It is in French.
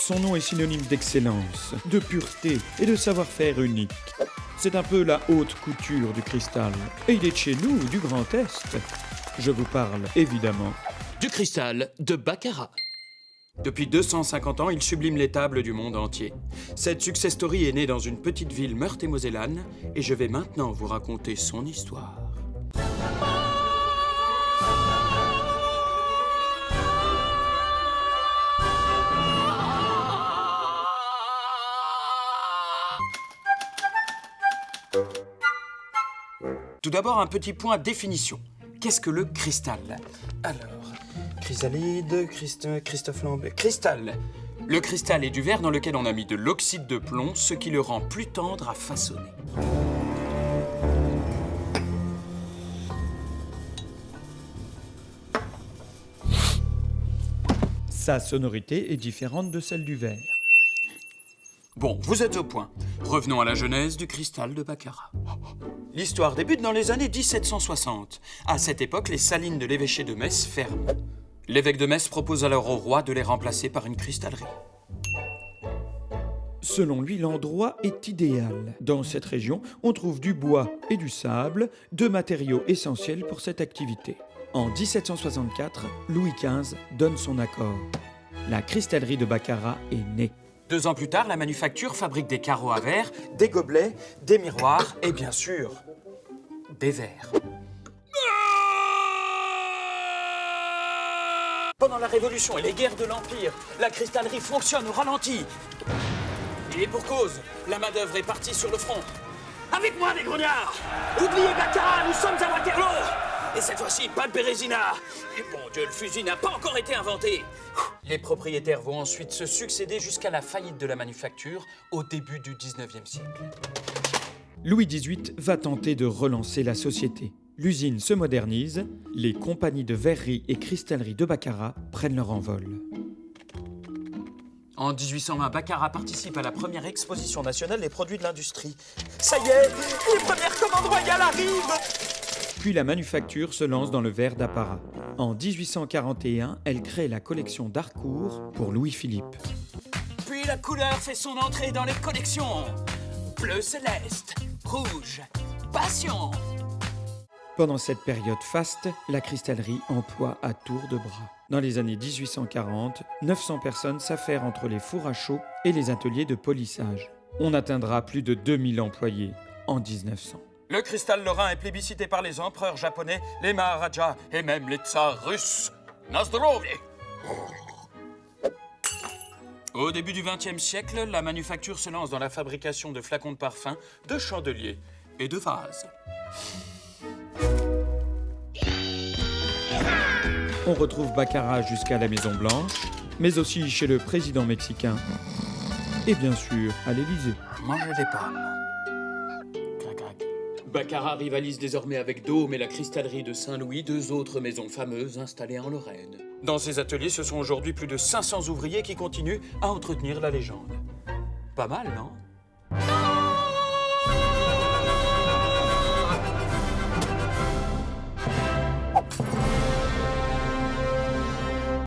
Son nom est synonyme d'excellence, de pureté et de savoir-faire unique. C'est un peu la haute couture du cristal. Et il est de chez nous, du Grand Est. Je vous parle, évidemment, du cristal de Baccarat. Depuis 250 ans, il sublime les tables du monde entier. Cette success story est née dans une petite ville meurthe-et-mosellane et je vais maintenant vous raconter son histoire. Tout d'abord, un petit point définition. Qu'est-ce que le cristal? Alors, chrysalide, Christophe Lambert... Cristal. Le cristal est du verre dans lequel on a mis de l'oxyde de plomb, ce qui le rend plus tendre à façonner. sa sonorité est différente de celle du verre. Bon, vous êtes au point. Revenons à la genèse du cristal de Baccarat. L'histoire débute dans les années 1760. À cette époque, les salines de l'évêché de Metz ferment. L'évêque de Metz propose alors au roi de les remplacer par une cristallerie. Selon lui, l'endroit est idéal. Dans cette région, on trouve du bois et du sable, deux matériaux essentiels pour cette activité. En 1764, Louis XV donne son accord. La cristallerie de Baccarat est née. 2 ans plus tard, la manufacture fabrique des carreaux à verre, des gobelets, des miroirs et bien sûr, des verres. Pendant la Révolution et les guerres de l'Empire, la cristallerie fonctionne au ralenti. Et pour cause, la main-d'œuvre est partie sur le front. Avec moi, les grognards! Oubliez Baccarat, nous sommes à Waterloo! Et cette fois-ci, pas de Bérésina! Et bon Dieu, le fusil n'a pas encore été inventé! Les propriétaires vont ensuite se succéder jusqu'à la faillite de la manufacture au début du 19e siècle. Louis XVIII va tenter de relancer la société. L'usine se modernise, les compagnies de verrerie et cristallerie de Baccarat prennent leur envol. En 1820, Baccarat participe à la première exposition nationale des produits de l'industrie. Ça y est, les premières commandes royales arrivent! Puis la manufacture se lance dans le verre d'apparat. En 1841, elle crée la collection d'Harcourt pour Louis-Philippe. Puis la couleur fait son entrée dans les collections. Bleu céleste, rouge, passion. Pendant cette période faste, la cristallerie emploie à tour de bras. Dans les années 1840, 900 personnes s'affairent entre les fours à chaud et les ateliers de polissage. On atteindra plus de 2000 employés en 1900. Le cristal lorrain est plébiscité par les empereurs japonais, les maharajas et même les tsars russes. Nazdrovie! Au début du XXe siècle, la manufacture se lance dans la fabrication de flacons de parfum, de chandeliers et de vases. On retrouve Baccarat jusqu'à la Maison-Blanche, mais aussi chez le président mexicain et bien sûr à l'Élysée. Mangez des pommes. Baccarat rivalise désormais avec Dôme et la cristallerie de Saint-Louis, 2 autres maisons fameuses installées en Lorraine. Dans ces ateliers, ce sont aujourd'hui plus de 500 ouvriers qui continuent à entretenir la légende. Pas mal, non ?